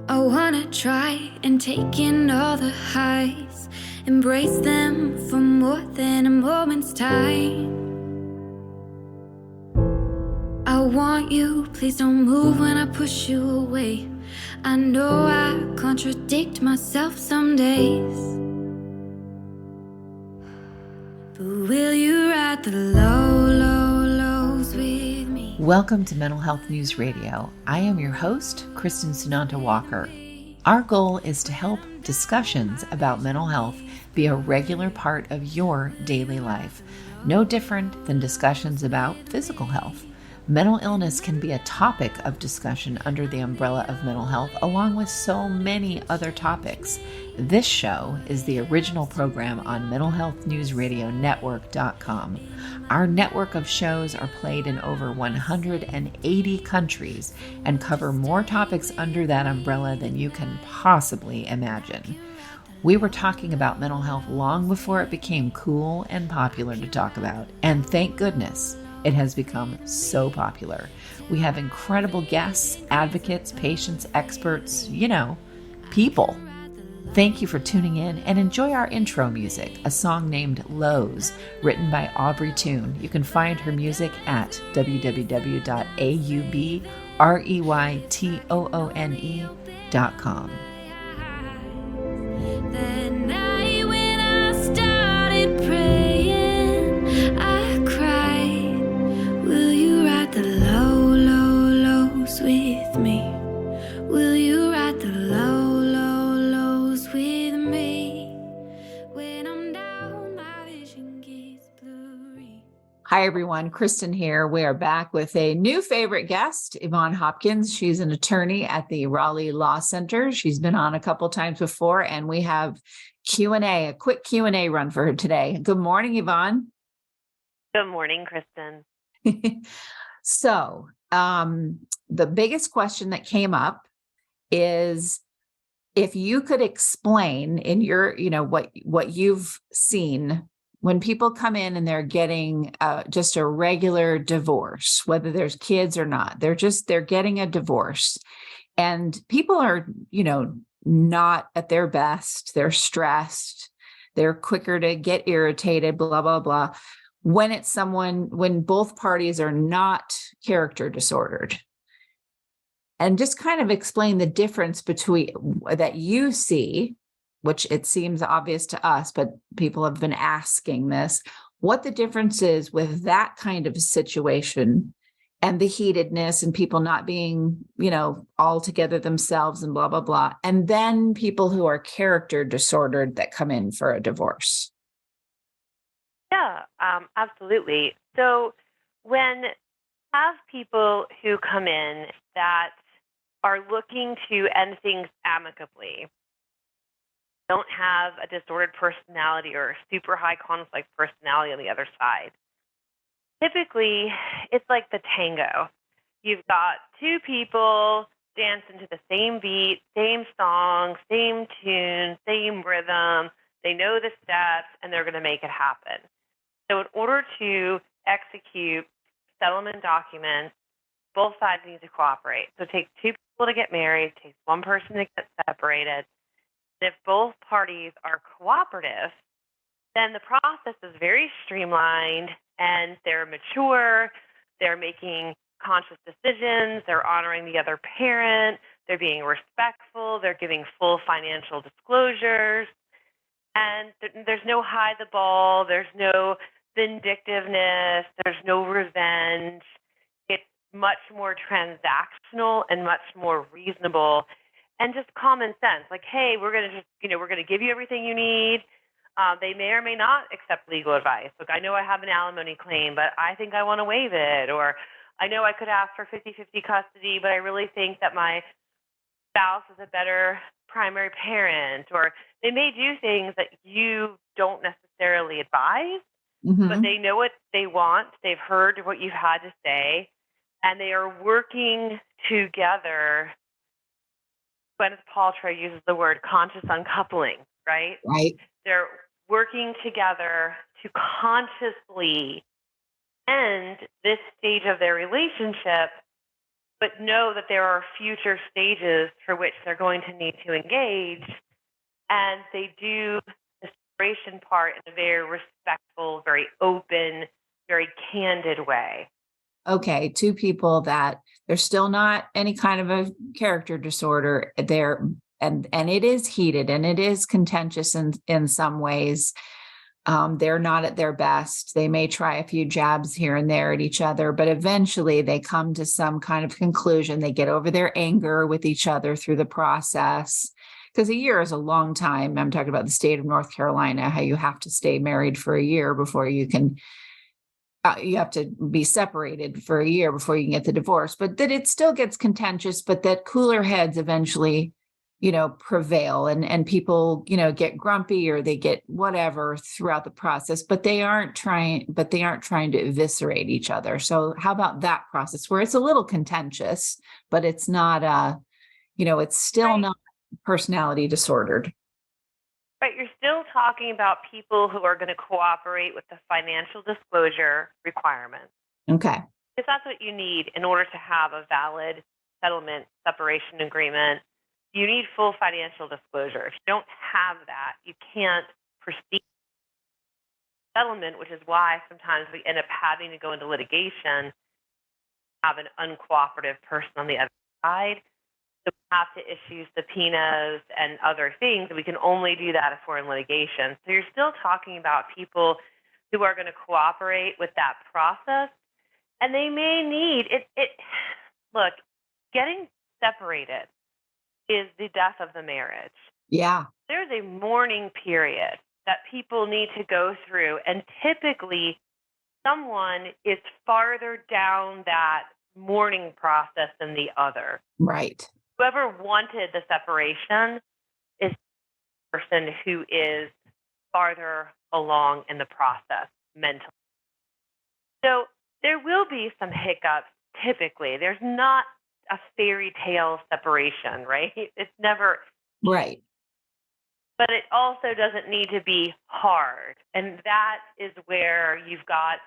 I wanna try and take in all the highs, embrace them for more than a moment's time. I want you, please don't move when I push you away. I know I contradict myself some days, but will you ride the lows with me? Welcome to Mental Health News Radio. I am your host, Kristin Sunanta Walker. Our goal is to help discussions about mental health be a regular part of your daily life, no different than discussions about physical health. Mental illness can be a topic of discussion under the umbrella of mental health, along with so many other topics. This show is the original program on mentalhealthnewsradionetwork.com. Our network of shows are played in over 180 countries and cover more topics under that umbrella than you can possibly imagine. We were talking about mental health long before it became cool and popular to talk about, and thank goodness it has become so popular. We have incredible guests, advocates, patients, experts, people. Thank you for tuning in and enjoy our intro music, a song named Lows, written by Aubrey Toon. You can find her music at www.aubreytoone.com. That night when I started praying, I cried, will you ride the lows with me? Will you ride the lows with me? When I'm down, my vision gets blurry. Hi, everyone. Kristin here. We are back with a new favorite guest, Evonne Hopkins. She's an attorney at the Raleigh Law Center. She's been on a couple times before, and we have a quick Q&A run for her today. Good morning, Evonne. Good morning, Kristin. So, the biggest question that came up is if you could explain in your, what you've seen when people come in and they're getting just a regular divorce, whether there's kids or not, they're getting a divorce, and people are, not at their best. They're stressed. They're quicker to get irritated, blah, blah, blah. When both parties are not character disordered. And just kind of explain the difference between that you see, which it seems obvious to us, but people have been asking this, what the difference is with that kind of a situation and the heatedness and people not being, all together themselves and blah, blah, blah. And then people who are character disordered that come in for a divorce. Yeah, absolutely. So when you have people who come in that are looking to end things amicably, don't have a disordered personality or a super high conflict personality on the other side, typically it's like the tango. You've got two people dancing to the same beat, same song, same tune, same rhythm. They know the steps, and they're going to make it happen. So in order to execute settlement documents, both sides need to cooperate. So it takes two people to get married, it takes one person to get separated. If both parties are cooperative, then the process is very streamlined and they're mature, they're making conscious decisions, they're honoring the other parent, they're being respectful, they're giving full financial disclosures, and there's no hide the ball, there's no vindictiveness, there's no revenge. It's much more transactional and much more reasonable and just common sense. Like, hey, we're going to give you everything you need. They may or may not accept legal advice. Look, I know I have an alimony claim, but I think I want to waive it. Or I know I could ask for 50-50 custody, but I really think that my spouse is a better primary parent. Or they may do things that you don't necessarily advise, but they know what they want. They've heard what you've had to say, and they are working together. Gwyneth Paltrow uses the word conscious uncoupling, right? Right. They're working together to consciously end this stage of their relationship but know that there are future stages for which they're going to need to engage. And they do the separation part in a very respectful, very open, very candid way. Okay, two people that there's still not any kind of a character disorder there, and it is heated and it is contentious in some ways. They're not at their best. They may try a few jabs here and there at each other, but eventually they come to some kind of conclusion. They get over their anger with each other through the process. Because a year is a long time. I'm talking about the state of North Carolina, how you have to stay married for a year before you can, you have to be separated for a year before you can get the divorce, but that it still gets contentious, but that cooler heads eventually, prevail and people, get grumpy or they get whatever throughout the process, but they aren't trying to eviscerate each other. So how about that process where it's a little contentious, but it's not, it's still Right. not personality disordered. But you're still talking about people who are going to cooperate with the financial disclosure requirements. Okay. Because that's what you need in order to have a valid settlement separation agreement. You need full financial disclosure. If you don't have that, you can't proceed settlement, which is why sometimes we end up having to go into litigation, have an uncooperative person on the other side. So we have to issue subpoenas and other things. We can only do that if we're in litigation. So you're still talking about people who are going to cooperate with that process, and they may need it. Look, getting separated is the death of the marriage. Yeah. There's a mourning period that people need to go through, and typically someone is farther down that mourning process than the other. Right. Whoever wanted the separation is the person who is farther along in the process mentally. So there will be some hiccups typically. There's not a fairy tale separation, right? It's never. Right. But it also doesn't need to be hard. And that is where you've got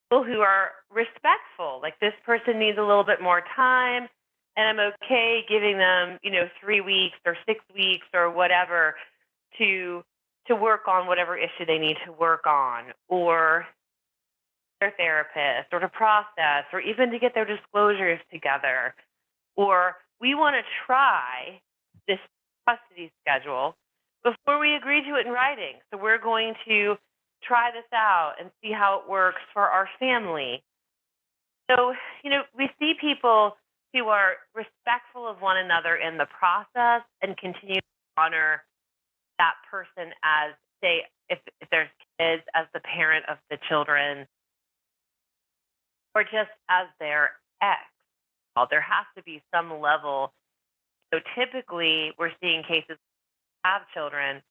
people who are respectful. Like, this person needs a little bit more time, and I'm okay giving them, 3 weeks or 6 weeks or whatever to work on whatever issue they need to work on, or their therapist, or to process, or even to get their disclosures together. Or we want to try this custody schedule before we agree to it in writing. So we're going to try this out and see how it works for our family. So, we see people who are respectful of one another in the process and continue to honor that person as, say, if there's kids, as the parent of the children, or just as their ex. Well, there has to be some level. So typically we're seeing cases have children,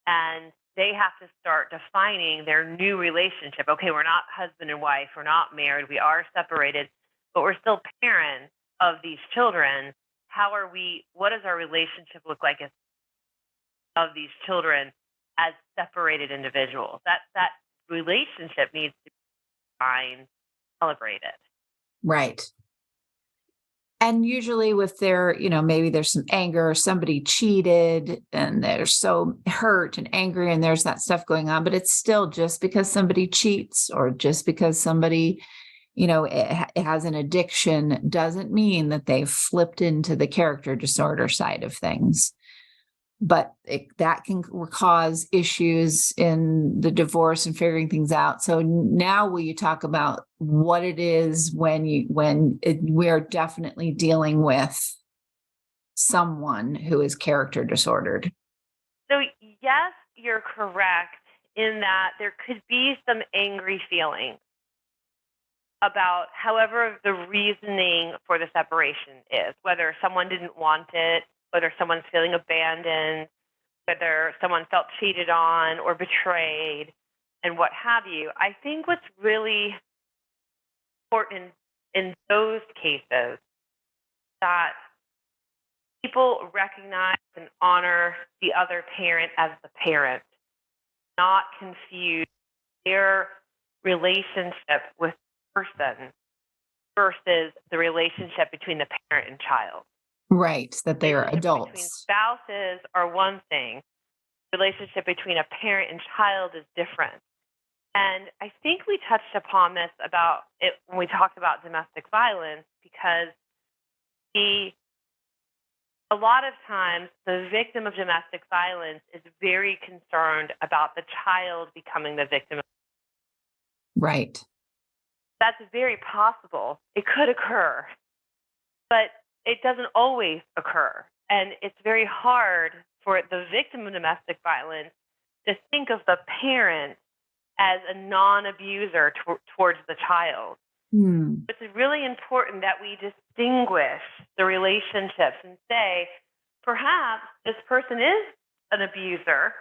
and they have to start defining their new relationship. Okay, we're not husband and wife, we're not married, we are separated, but we're still parents of these children. What does our relationship look like as of these children as separated individuals? That relationship needs to be defined, celebrated. Right. And usually with their, maybe there's some anger, somebody cheated and they're so hurt and angry and there's that stuff going on, but it's still just because somebody cheats or just because somebody, it has an addiction doesn't mean that they've flipped into the character disorder side of things. But that can cause issues in the divorce and figuring things out. So now will you talk about what it is when we're definitely dealing with someone who is character disordered? So yes, you're correct in that there could be some angry feelings about however the reasoning for the separation is, whether someone didn't want it, whether someone's feeling abandoned, whether someone felt cheated on or betrayed, and what have you. I think what's really important in those cases that people recognize and honor the other parent as the parent, not confuse their relationship with the person versus the relationship between the parent and child. Right. That they are Relationship between adults. spouses are one thing. Relationship between a parent and child is different. And I think we touched upon this about it when we talked about domestic violence, because a lot of times the victim of domestic violence is very concerned about the child becoming the victim. Right. That's very possible. It could occur, but it doesn't always occur. And it's very hard for the victim of domestic violence to think of the parent as a non-abuser towards the child. It's really important that we distinguish the relationships and say, perhaps this person is an abuser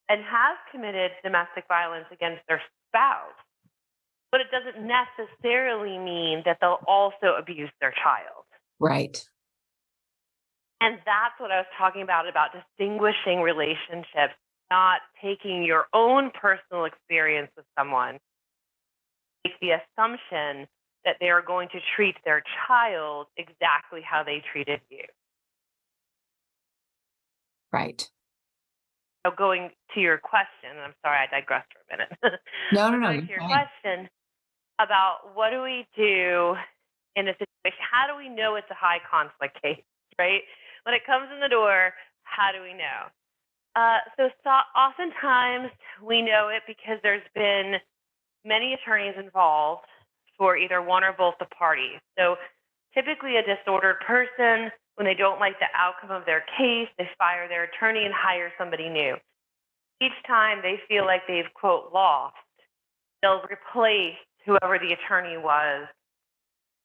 and has committed domestic violence against their spouse, but it doesn't necessarily mean that they'll also abuse their child. Right. And that's what I was talking about distinguishing relationships, not taking your own personal experience with someone, make the assumption that they are going to treat their child exactly how they treated you. Right. So going to your question, and I'm sorry I digressed for a minute. No. Going to your question about what do we do in a situation? How do we know it's a high conflict case, right? When it comes in the door, how do we know? So oftentimes we know it because there's been many attorneys involved for either one or both the parties. So typically a disordered person, when they don't like the outcome of their case, they fire their attorney and hire somebody new. Each time they feel like they've, quote, lost, they'll replace whoever the attorney was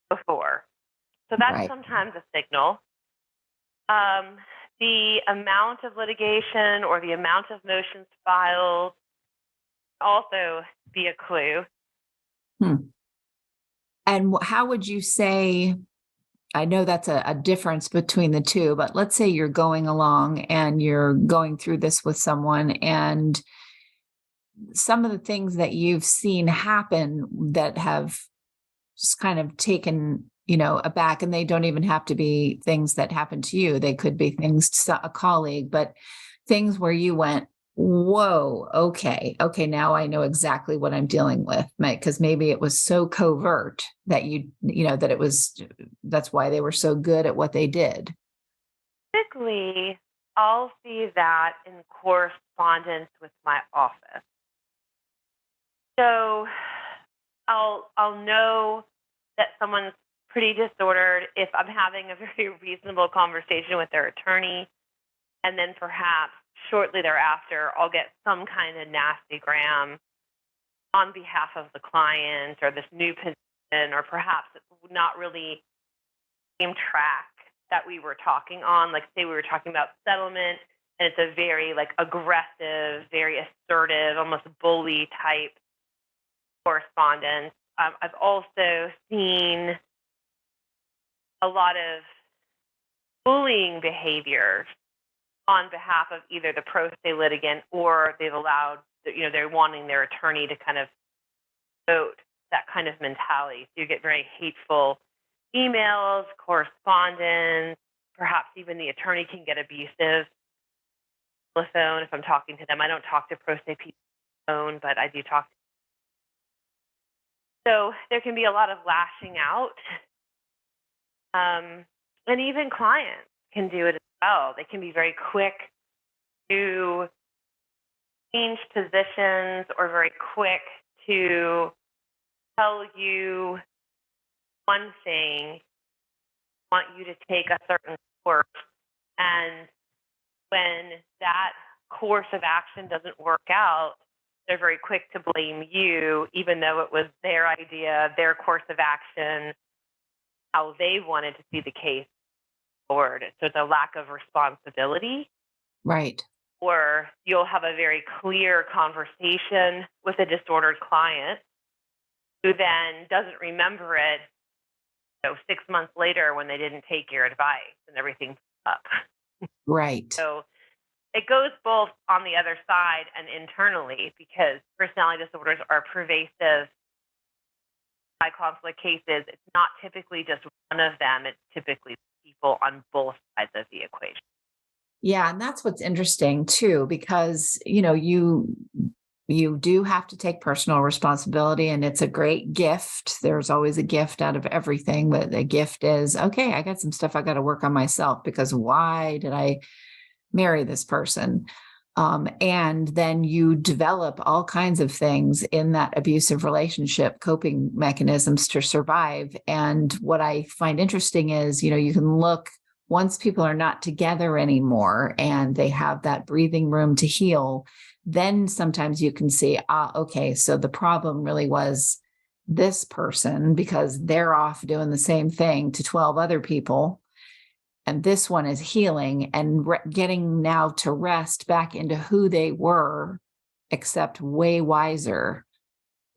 before. So that's sometimes a signal. The amount of litigation or the amount of motions filed also be a clue. And how would you say, I know that's a difference between the two, but let's say you're going along and you're going through this with someone, and some of the things that you've seen happen that have just kind of taken, aback, and they don't even have to be things that happen to you. They could be things to a colleague, but things where you went, whoa, okay, now I know exactly what I'm dealing with, because maybe it was so covert that that's why they were so good at what they did. Typically, I'll see that in correspondence with my office. So I'll know that someone's pretty disordered if I'm having a very reasonable conversation with their attorney, and then perhaps shortly thereafter, I'll get some kind of nastygram on behalf of the client or this new position, or perhaps it's not really the same track that we were talking on. Like, say we were talking about settlement, and it's a very aggressive, very assertive, almost bully type correspondence. I've also seen a lot of bullying behavior on behalf of either the pro se litigant, or they've allowed, they're wanting their attorney to kind of vote that kind of mentality. So you get very hateful emails, correspondence, perhaps even the attorney can get abusive on the phone if I'm talking to them. I don't talk to pro se people on the phone, but I do talk to them. So there can be a lot of lashing out. And even clients can do it as well. They can be very quick to change positions, or very quick to tell you one thing, want you to take a certain course. And when that course of action doesn't work out, they're very quick to blame you, even though it was their idea, their course of action, how they wanted to see the case forward. So it's a lack of responsibility. Right. Or you'll have a very clear conversation with a disordered client who then doesn't remember it 6 months later when they didn't take your advice and everything's up. Right. So it goes both on the other side and internally, because personality disorders are pervasive high conflict cases, it's not typically just one of them. It's typically people on both sides of the equation. Yeah, and that's what's interesting too, because you do have to take personal responsibility, and it's a great gift. There's always a gift out of everything, but the gift is, okay, I got some stuff I got to work on myself, because why did I marry this person? And then you develop all kinds of things in that abusive relationship, coping mechanisms to survive. And what I find interesting is, you can look, once people are not together anymore and they have that breathing room to heal, then sometimes you can see, okay, so the problem really was this person, because they're off doing the same thing to 12 other people. And this one is healing and getting now to rest back into who they were, except way wiser,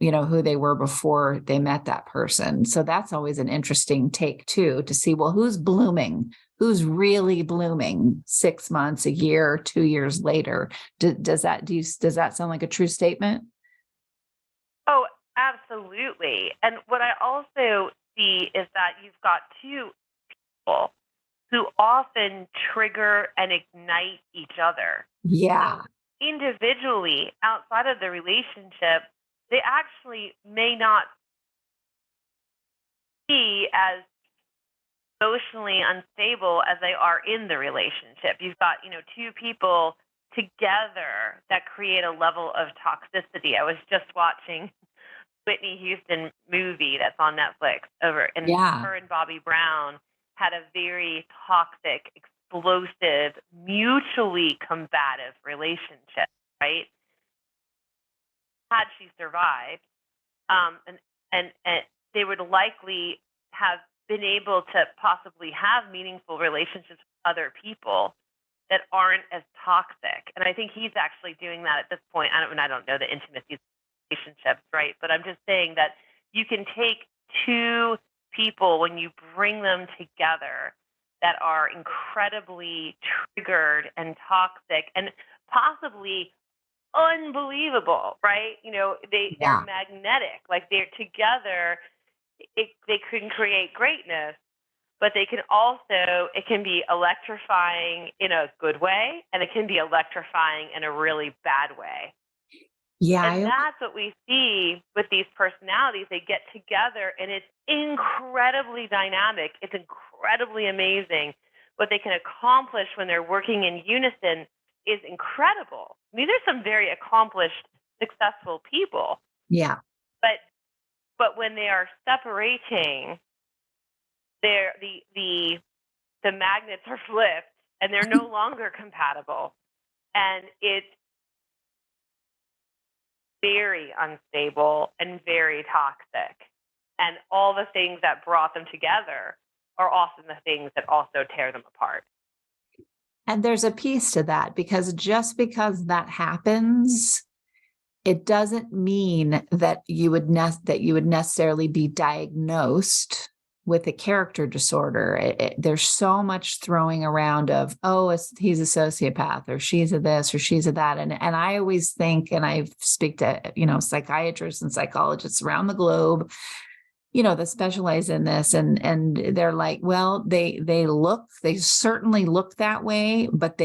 who they were before they met that person. So that's always an interesting take too, to see, well, who's blooming, who's really blooming 6 months, a year, 2 years later. Does that sound like a true statement? Oh, absolutely. And what I also see is that you've got two people who often trigger and ignite each other. Yeah. So individually, outside of the relationship, they actually may not be as emotionally unstable as they are in the relationship. You've got, two people together that create a level of toxicity. I was just watching Whitney Houston movie that's on Netflix and her and Bobby Brown had a very toxic, explosive, mutually combative relationship, right? Had she survived, and they would likely have been able to possibly have meaningful relationships with other people that aren't as toxic. And I think he's actually doing that at this point. I don't know the intimacy of relationships, right? But I'm just saying that you can take two people, when you bring them together, that are incredibly triggered and toxic and possibly unbelievable, right? They're magnetic. Like, they're together, they can create greatness, but it can be electrifying in a good way, and it can be electrifying in a really bad way. Yeah. And that's what we see with these personalities. They get together and it's incredibly dynamic. It's incredibly amazing. What they can accomplish when they're working in unison is incredible. These are some very accomplished, successful people. Yeah. But when they are separating, the magnets are flipped and they're no longer compatible. And it's very unstable and very toxic. And all the things that brought them together are often the things that also tear them apart. And there's a piece to that, because just because that happens, it doesn't mean that you would necessarily be diagnosed with a character disorder. There's so much throwing around of, he's a sociopath, or she's a this, or she's a that. And I always think, and I speak to, psychiatrists and psychologists around the globe, that specialize in this, and they're like, well, they certainly look that way, but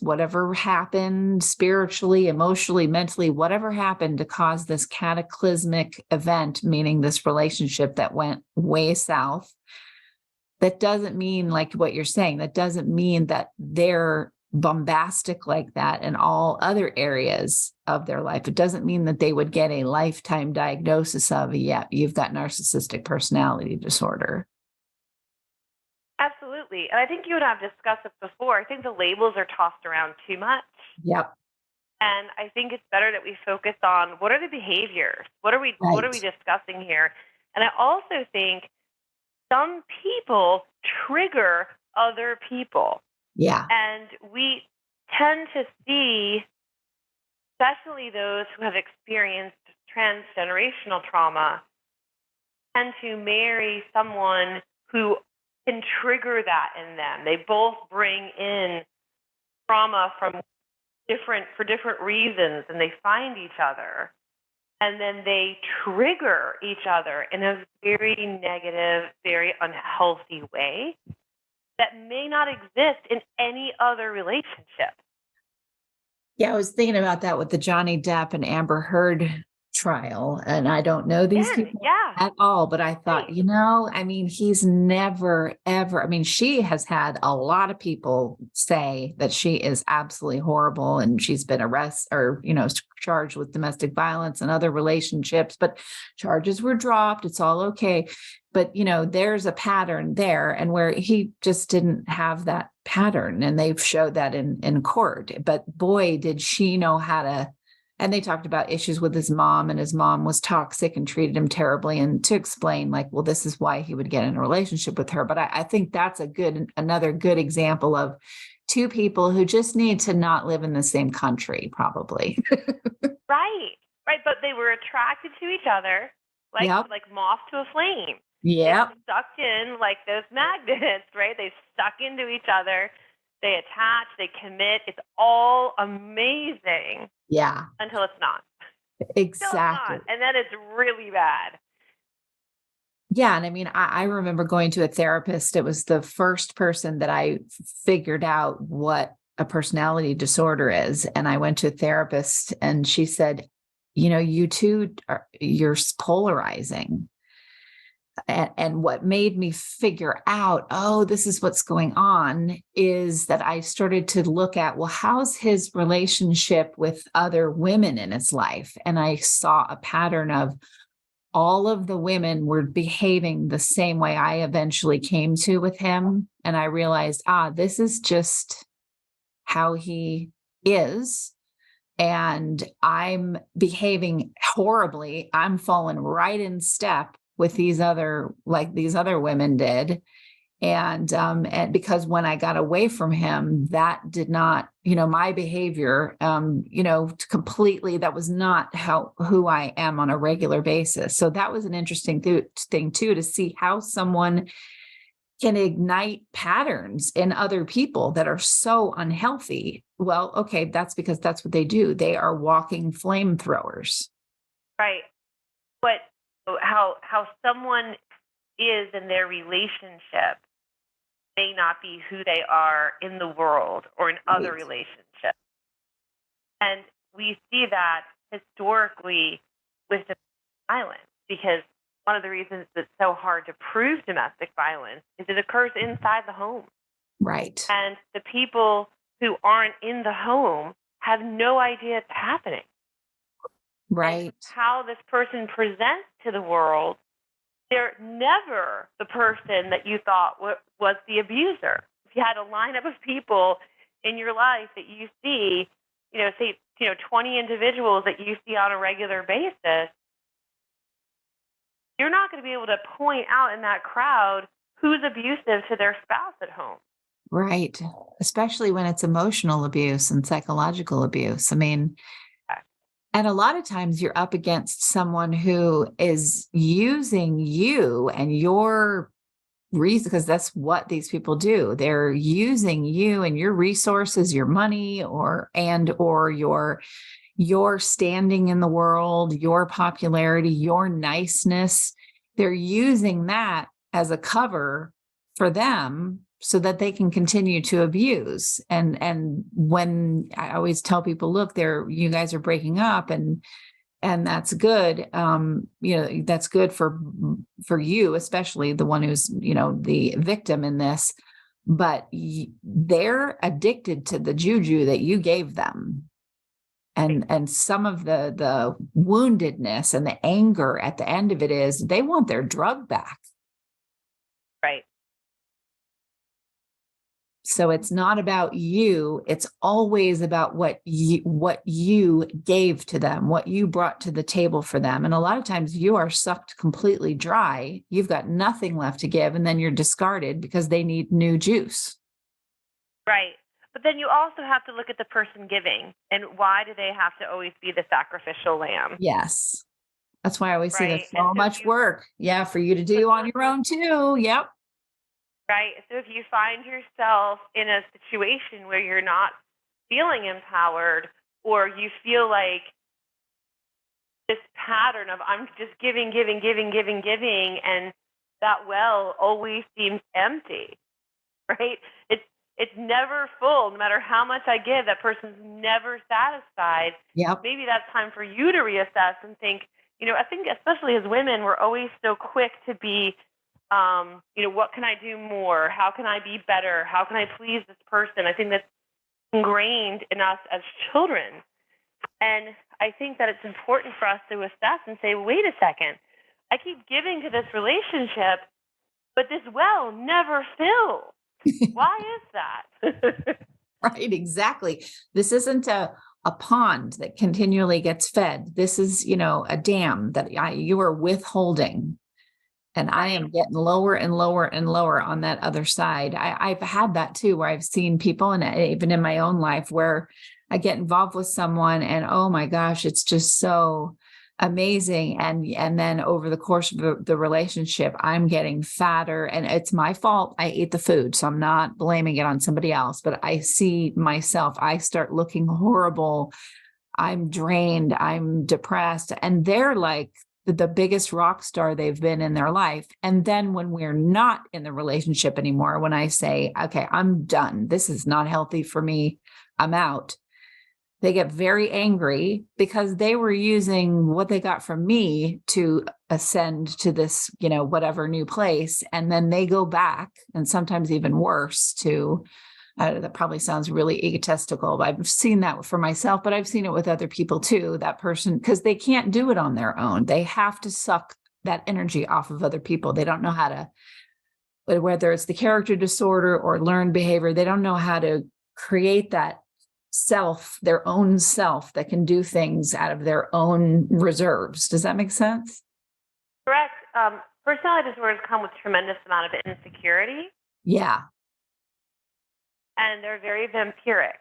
whatever happened spiritually, emotionally, mentally, whatever happened to cause this cataclysmic event, meaning this relationship that went way south, that doesn't mean, like what you're saying, that doesn't mean that they're bombastic like that in all other areas of their life. It doesn't mean that they would get a lifetime diagnosis of, you've got narcissistic personality disorder. Absolutely. And I think you and I have discussed this before. I think the labels are tossed around too much. Yep. And I think it's better that we focus on, what are the behaviors? What are we discussing here? And I also think some people trigger other people. Yeah. And we tend to see, especially those who have experienced transgenerational trauma, tend to marry someone who can trigger that in them. They both bring in trauma for different reasons, and they find each other. and then they trigger each other in a very negative, very unhealthy way that may not exist in any other relationship. Yeah, I was thinking about that with the Johnny Depp and Amber Heard trial, and I don't know these people Yeah. at all, but I thought, Right. I mean, he's never, ever, I mean, she has had a lot of people say that she is absolutely horrible and she's been arrested or, charged with domestic violence and other relationships, but charges were dropped. It's all okay. But, there's a pattern there, and where he just didn't have that pattern, and they've showed that in court. But boy, did she know how to. And they talked about issues with his mom, and his mom was toxic and treated him terribly. And to explain, like, well, this is why he would get in a relationship with her. But I think that's another good example of two people who just need to not live in the same country, probably. Right. Right. But they were attracted to each other Yep. like moth to a flame. Yep. They sucked in like those magnets, right? They suck into each other. They attach, they commit. It's all amazing Yeah. until it's not. Exactly. And then it's really bad. Yeah. And I mean, I remember going to a therapist. It was the first person that I figured out what a personality disorder is. And I went to a therapist, and she said, you two you're polarizing. And what made me figure out, oh, this is what's going on, is that I started to look at, well, how's his relationship with other women in his life? And I saw a pattern of all of the women were behaving the same way I eventually came to with him. And I realized, this is just how he is. And I'm behaving horribly. I'm falling right in step with these other women did. And because when I got away from him, that did not, my behavior, completely, that was not who I am on a regular basis. So that was an interesting thing too, to see how someone can ignite patterns in other people that are so unhealthy. Well, okay, that's because that's what they do. They are walking flamethrowers. Right. But how someone is in their relationship may not be who they are in the world or in other relationships. And we see that historically with domestic violence, because one of the reasons it's so hard to prove domestic violence is it occurs inside the home. Right. And the people who aren't in the home have no idea it's happening. Right. And how this person presents to the world, they're never the person that you thought was the abuser. If you had a lineup of people in your life that you see, say, 20 individuals that you see on a regular basis, you're not going to be able to point out in that crowd who's abusive to their spouse at home. Right. Especially when it's emotional abuse and psychological abuse. I mean, and a lot of times you're up against someone who is using you and your reason, because that's what these people do. They're using you and your resources, your money, or your standing in the world, your popularity, your niceness. They're using that as a cover for them so that they can continue to abuse. And when I always tell people, look, you guys are breaking up, and that's good. That's good for you, especially the one who's, the victim in this, but they're addicted to the juju that you gave them. And some of the woundedness and the anger at the end of it is they want their drug back. Right. So it's not about you. It's always about what you gave to them, what you brought to the table for them. And a lot of times you are sucked completely dry. You've got nothing left to give, and then you're discarded because they need new juice. Right. But then you also have to look at the person giving, and why do they have to always be the sacrificial lamb? Yes. That's why I always say there's so And so much work. Yeah. For you to do on your own too. Yep. Right. So if you find yourself in a situation where you're not feeling empowered, or you feel like this pattern of I'm just giving, and that well always seems empty, right? It's never full. No matter how much I give, that person's never satisfied. Yep. Maybe that's time for you to reassess and think, I think especially as women, we're always so quick to be, what can I do more? How can I be better? How can I please this person? I think that's ingrained in us as children. And I think that it's important for us to assess and say, wait a second, I keep giving to this relationship, but this well never fills. Why is that? Right, exactly. This isn't a pond that continually gets fed. This is, a dam that you are withholding. And I am getting lower and lower and lower on that other side. I've had that too, where I've seen people, and even in my own life, where I get involved with someone and, oh my gosh, it's just so amazing. And then over the course of the relationship, I'm getting fatter, and it's my fault. I ate the food. So I'm not blaming it on somebody else, but I see myself, I start looking horrible. I'm drained. I'm depressed. And they're like the biggest rock star they've been in their life. And then when we're not in the relationship anymore, when I say, okay, I'm done, this is not healthy for me, I'm out, they get very angry because they were using what they got from me to ascend to this, whatever new place. And then they go back, and sometimes even worse, to that probably sounds really egotistical, but I've seen that for myself, but I've seen it with other people too, that person, because they can't do it on their own. They have to suck that energy off of other people. They don't know how to, whether it's the character disorder or learned behavior, they don't know how to create that self, their own self that can do things out of their own reserves. Does that make sense? Correct. Personality disorders come with tremendous amount of insecurity. Yeah. And they're very vampiric.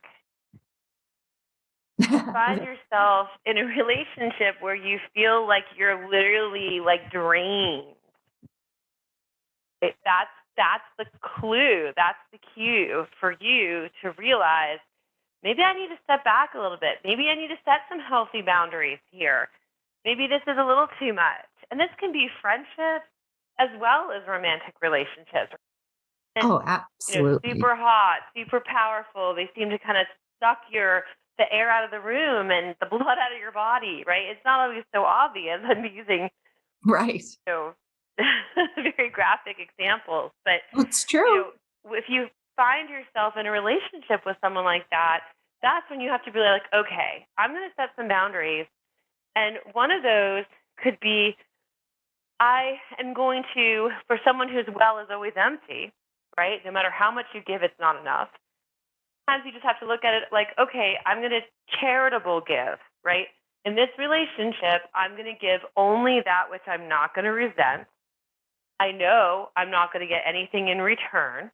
Find yourself in a relationship where you feel like you're literally like drained. That's the clue. That's the cue for you to realize, maybe I need to step back a little bit. Maybe I need to set some healthy boundaries here. Maybe this is a little too much. And this can be friendships as well as romantic relationships. And, absolutely. Super hot, super powerful. They seem to kind of suck the air out of the room and the blood out of your body, right? It's not always so obvious. I'm using right. Very graphic examples, but it's true. If you find yourself in a relationship with someone like that, that's when you have to be like, okay, I'm going to set some boundaries. And one of those could be, I am going to, for someone whose well is always empty, right? No matter how much you give, it's not enough. Sometimes you just have to look at it like, okay, I'm going to charitable give, right? In this relationship, I'm going to give only that which I'm not going to resent. I know I'm not going to get anything in return.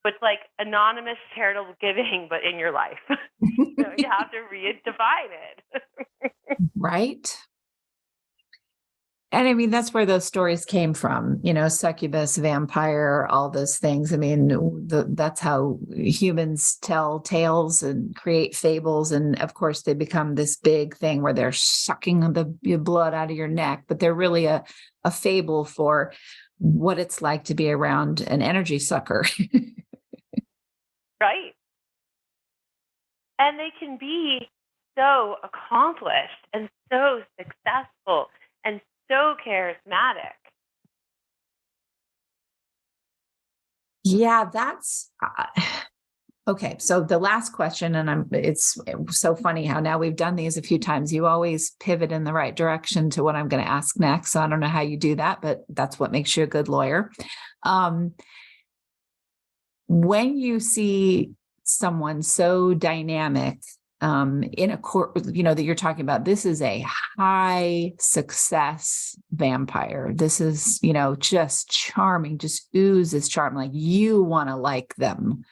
It's like anonymous charitable giving, but in your life. So you have to redefine it. Right. And I mean, that's where those stories came from, succubus, vampire, all those things. I mean, that's how humans tell tales and create fables. And of course, they become this big thing where they're sucking the blood out of your neck, but they're really a fable for what it's like to be around an energy sucker. Right. And they can be so accomplished and so successful and so charismatic. Yeah, that's okay. So the last question, and it's so funny how now we've done these a few times. You always pivot in the right direction to what I'm going to ask next. So I don't know how you do that, but that's what makes you a good lawyer. When you see someone so dynamic in a court, that you're talking about, this is a high success vampire. This is, just charming, just oozes charm. Like you want to like them.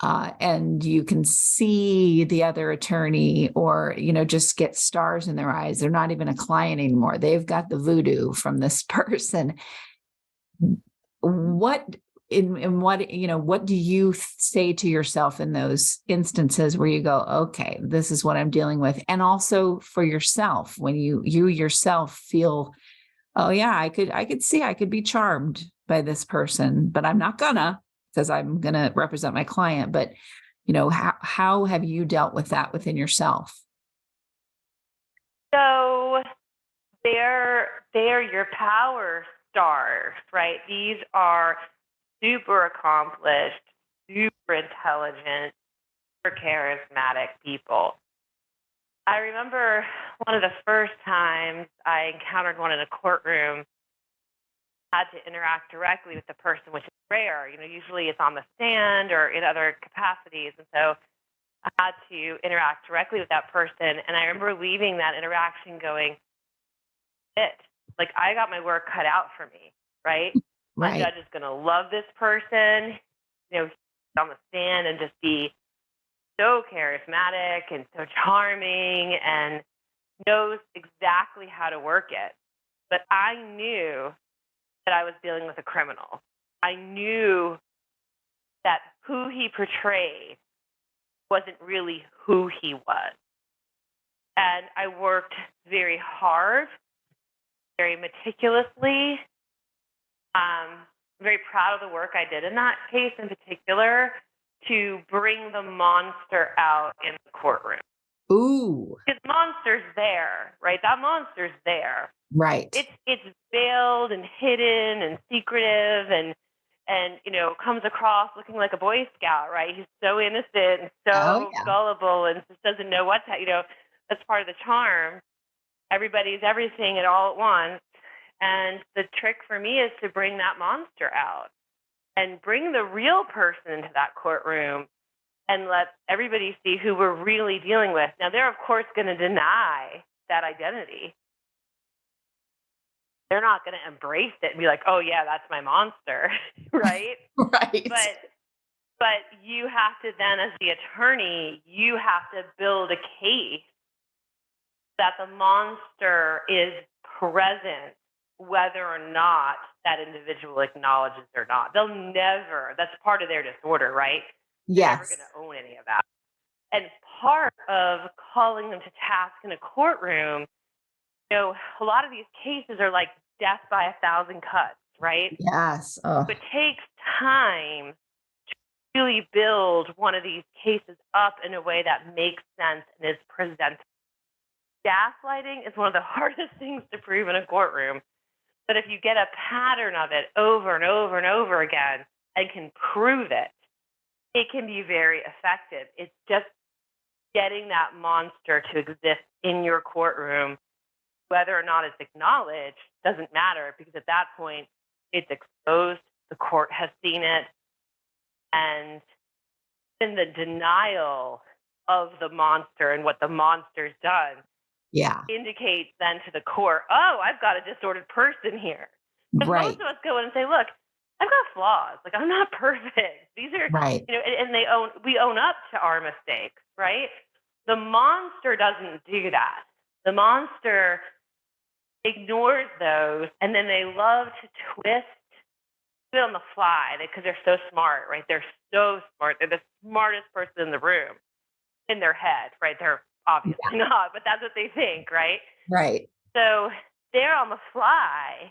And you can see the other attorney or, just get stars in their eyes. They're not even a client anymore. They've got the voodoo from this person. What in what, what do you say to yourself in those instances where you go, okay, this is what I'm dealing with? And also for yourself, when you yourself feel, oh yeah, I could see, I could be charmed by this person, but I'm not gonna, because I'm gonna represent my client. But, how have you dealt with that within yourself? So they're your power stars, right? These are super accomplished, super intelligent, super charismatic people. I remember one of the first times I encountered one in a courtroom, had to interact directly with the person, which is rare. Usually it's on the stand or in other capacities. And so I had to interact directly with that person. And I remember leaving that interaction going, like, I got my work cut out for me, right? My judge is going to love this person, on the stand and just be so charismatic and so charming and knows exactly how to work it. But I knew that I was dealing with a criminal. I knew that who he portrayed wasn't really who he was. And I worked very hard, very meticulously. Very proud of the work I did in that case in particular to bring the monster out in the courtroom. Ooh. Because monster's there, right? That monster's there. Right. It's veiled and hidden and secretive and comes across looking like a Boy Scout, right? He's so innocent and so gullible and just doesn't know that's part of the charm. Everybody's everything at all at once. And the trick for me is to bring that monster out and bring the real person into that courtroom and let everybody see who we're really dealing with. Now, they're, of course, going to deny that identity. They're not going to embrace it and be like, oh, yeah, that's my monster, right? Right. But you have to then, as the attorney, you have to build a case that the monster is present whether or not that individual acknowledges or not. They'll never, that's part of their disorder, right? Yes. They're never going to own any of that. And part of calling them to task in a courtroom, a lot of these cases are like death by 1,000 cuts, right? Yes. So it takes time to really build one of these cases up in a way that makes sense and is presentable. Gaslighting is one of the hardest things to prove in a courtroom. But if you get a pattern of it over and over and over again and can prove it, it can be very effective. It's just getting that monster to exist in your courtroom, whether or not it's acknowledged, doesn't matter, because at that point, it's exposed, the court has seen it, and in the denial of the monster and what the monster's done, indicates then to the court, oh, I've got a disordered person here. Because most of us go in and say, look, I've got flaws. Like, I'm not perfect. These are, and we own up to our mistakes, right? The monster doesn't do that. The monster ignores those, and then they love to twist it on the fly because they're so smart, right? They're so smart. They're the smartest person in the room in their head, right? They're obviously not, but that's what they think, right? Right. So they're on the fly,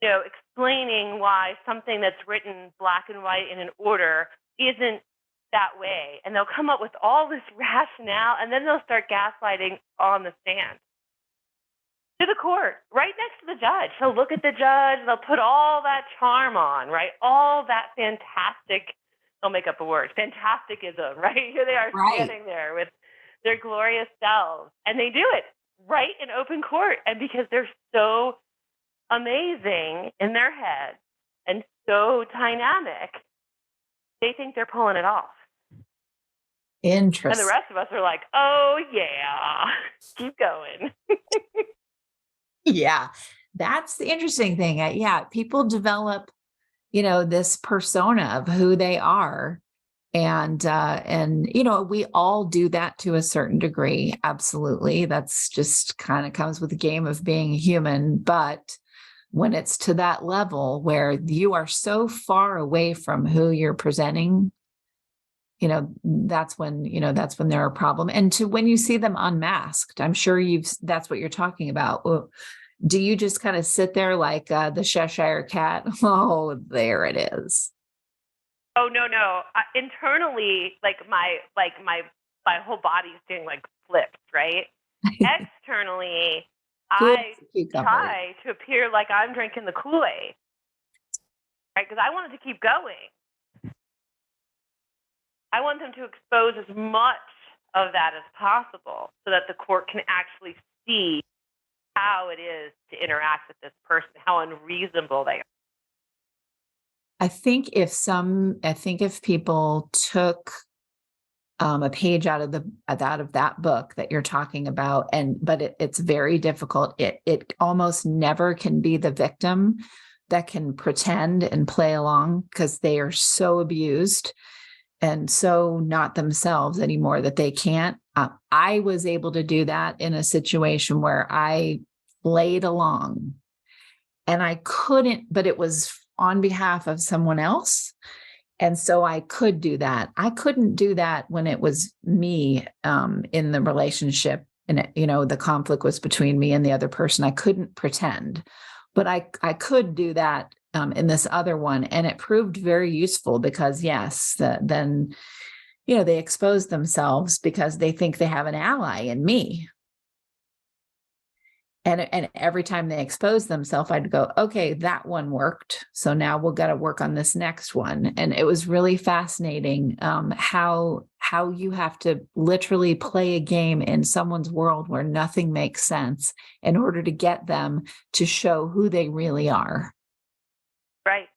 explaining why something that's written black and white in an order isn't that way. And they'll come up with all this rationale, and then they'll start gaslighting on the stand to the court, right next to the judge. They'll look at the judge, they'll put all that charm on, right? All that fantastic, they'll make up a word, fantasticism, right? Here they are standing there with their glorious selves. And they do it right in open court. And because they're so amazing in their head and so dynamic, they think they're pulling it off. Interesting. And the rest of us are like, oh, yeah, keep going. Yeah, that's the interesting thing. People develop, this persona of who they are. And we all do that to a certain degree. Absolutely. That's just kind of comes with the game of being human. But when it's to that level where you are so far away from who you're presenting, that's when they're a problem. And when you see them unmasked, I'm sure that's what you're talking about. Well, do you just kind of sit there like the Cheshire cat? Oh, there it is. Oh, no. Internally, my whole body's doing like flips, right? Externally, I try to appear like I'm drinking the Kool-Aid, right? Because I want it to keep going. I want them to expose as much of that as possible so that the court can actually see how it is to interact with this person, how unreasonable they are. I think if people took a page out of that book that you're talking about, but it's very difficult. It almost never can be the victim that can pretend and play along because they are so abused and so not themselves anymore that they can't. I was able to do that in a situation where I played along and I couldn't, but it was on behalf of someone else. And so I could do that. I couldn't do that when it was me in the relationship and, the conflict was between me and the other person. I couldn't pretend, but I could do that in this other one. And it proved very useful because yes, then, they expose themselves because they think they have an ally in me. And every time they expose themselves, I'd go, okay, that one worked. So now we'll got to work on this next one. And it was really fascinating how you have to literally play a game in someone's world where nothing makes sense in order to get them to show who they really are. Right.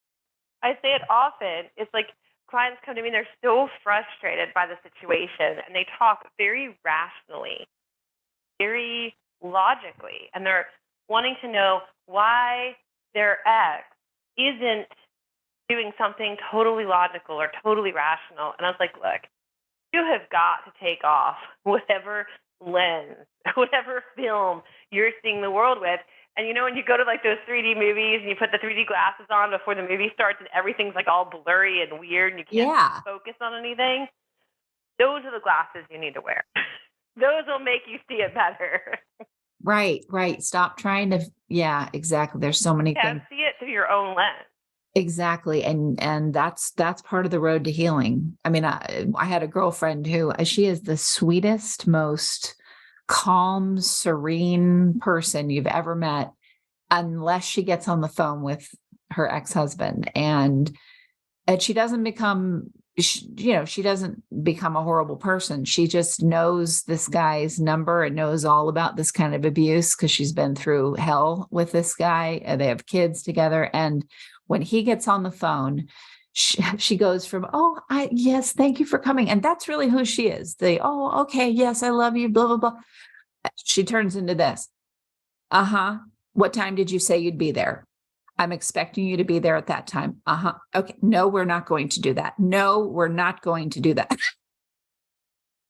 I say it often. It's like clients come to me and they're so frustrated by the situation and they talk very rationally, very logically, and they're wanting to know why their ex isn't doing something totally logical or totally rational. And I was like, look, you have got to take off whatever lens, whatever film you're seeing the world with. And when you go to like those 3D movies and you put the 3D glasses on before the movie starts and everything's like all blurry and weird and you can't focus on anything, those are the glasses you need to wear. Those will make you see it better. Right. Stop trying to, yeah, exactly. There's so many things. See it through your own lens. Exactly. And that's part of the road to healing. I mean, I had a girlfriend who she is the sweetest, most calm, serene person you've ever met, unless she gets on the phone with her ex-husband and she doesn't become she doesn't become a horrible person. She just knows this guy's number and knows all about this kind of abuse because she's been through hell with this guy and they have kids together. And when he gets on the phone, she goes from, yes, thank you for coming. And that's really who she is. Okay, yes, I love you, blah, blah, blah. She turns into this. What time did you say you'd be there? I'm expecting you to be there at that time. Okay. No, we're not going to do that. No, we're not going to do that.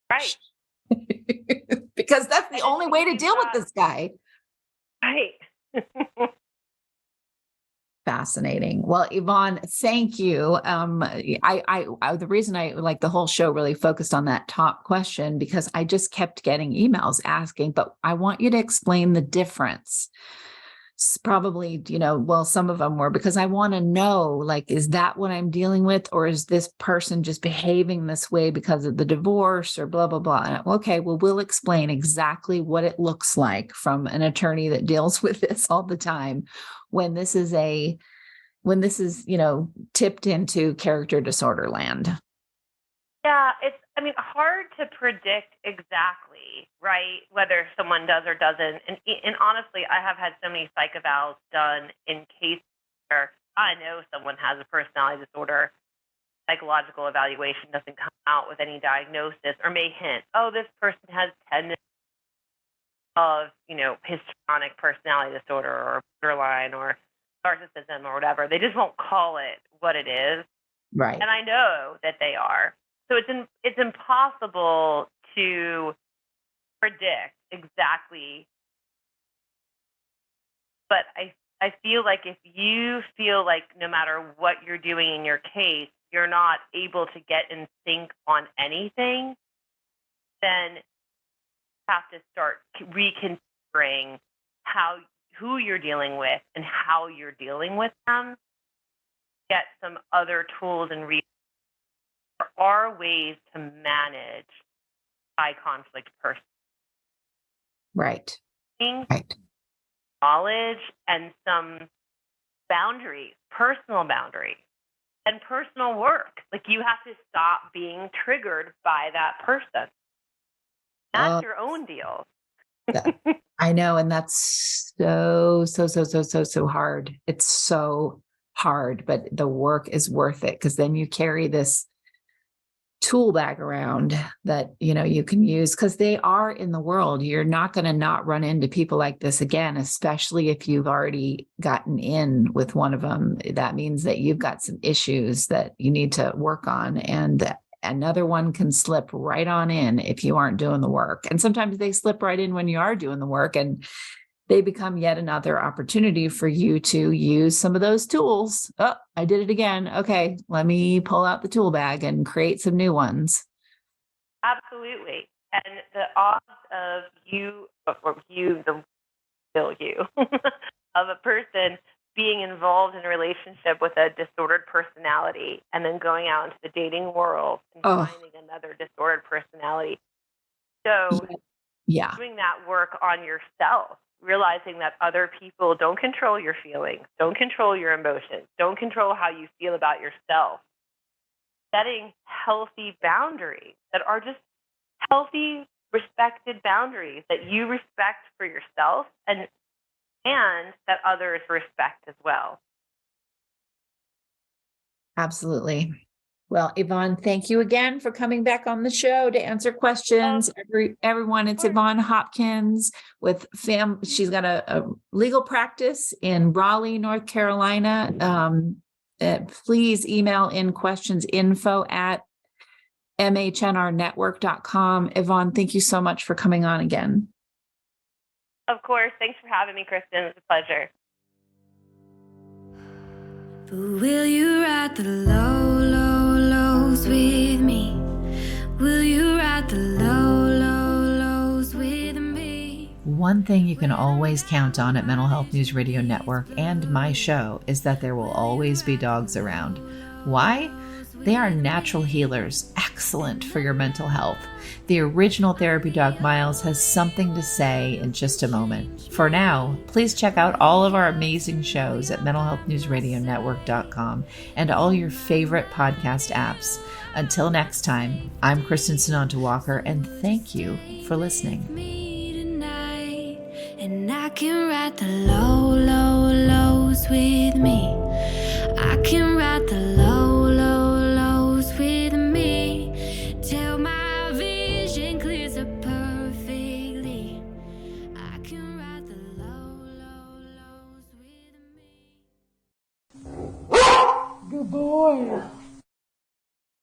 Right. Because that's the only way to deal with this guy. Right. Fascinating. Well, Evonne, thank you. The reason I like the whole show really focused on that top question, because I just kept getting emails asking, but I want you to explain the difference. Probably, some of them were because I want to know, like, is that what I'm dealing with? Or is this person just behaving this way because of the divorce or blah, blah, blah? And, okay, well, we'll explain exactly what it looks like from an attorney that deals with this all the time when this is tipped into character disorder land. Yeah, it's hard to predict exactly, right, whether someone does or doesn't. And honestly, I have had so many psych evals done in cases where I know someone has a personality disorder. Psychological evaluation doesn't come out with any diagnosis or may hint, this person has tendencies of, histrionic personality disorder or borderline or narcissism or whatever. They just won't call it what it is. Right. And I know that they are. So it's impossible to predict exactly. But I I feel like if you feel like no matter what you're doing in your case, you're not able to get in sync on anything, then you have to start reconsidering who you're dealing with and how you're dealing with them. Get some other tools and resources. There are ways to manage high conflict person. Right. Right. Knowledge and some boundaries, personal boundaries, and personal work. Like, you have to stop being triggered by that person. That's your own deal. I know. And that's so hard. It's so hard, but the work is worth it, because then you carry this tool bag around that, you can use, because they are in the world. You're not going to not run into people like this again, especially if you've already gotten in with one of them. That means that you've got some issues that you need to work on, and another one can slip right on in if you aren't doing the work. And sometimes they slip right in when you are doing the work, and they become yet another opportunity for you to use some of those tools. Oh, I did it again. Okay, let me pull out the tool bag and create some new ones. Absolutely. And the odds of of a person being involved in a relationship with a disordered personality and then going out into the dating world and finding another disordered personality. So doing that work on yourself, realizing that other people don't control your feelings, don't control your emotions, don't control how you feel about yourself. Setting healthy boundaries that are just healthy, respected boundaries that you respect for yourself and that others respect as well. Absolutely. Well, Evonne, thank you again for coming back on the show to answer questions. Everyone, it's Evonne Hopkins with She's got a legal practice in Raleigh, North Carolina. Please email in questions, info@mhnrnetwork.com. Evonne, thank you so much for coming on again. Of course. Thanks for having me, Kristin. It's a pleasure. But will you ride the lows with me? Will you ride the lows with me? One thing you can always count on at Mental Health News Radio Network and my show is that there will always be dogs around. Why? They are natural healers, excellent for your mental health. The original therapy dog Miles has something to say in just a moment. For now, please check out all of our amazing shows at mentalhealthnewsradionetwork.com and all your favorite podcast apps. Until next time, I'm Kristin Sananta Walker, and thank you for listening. And I can ride the lows with me. I can ride the lows with me. Till my vision clears up perfectly. I can ride the lows with me. Good boy.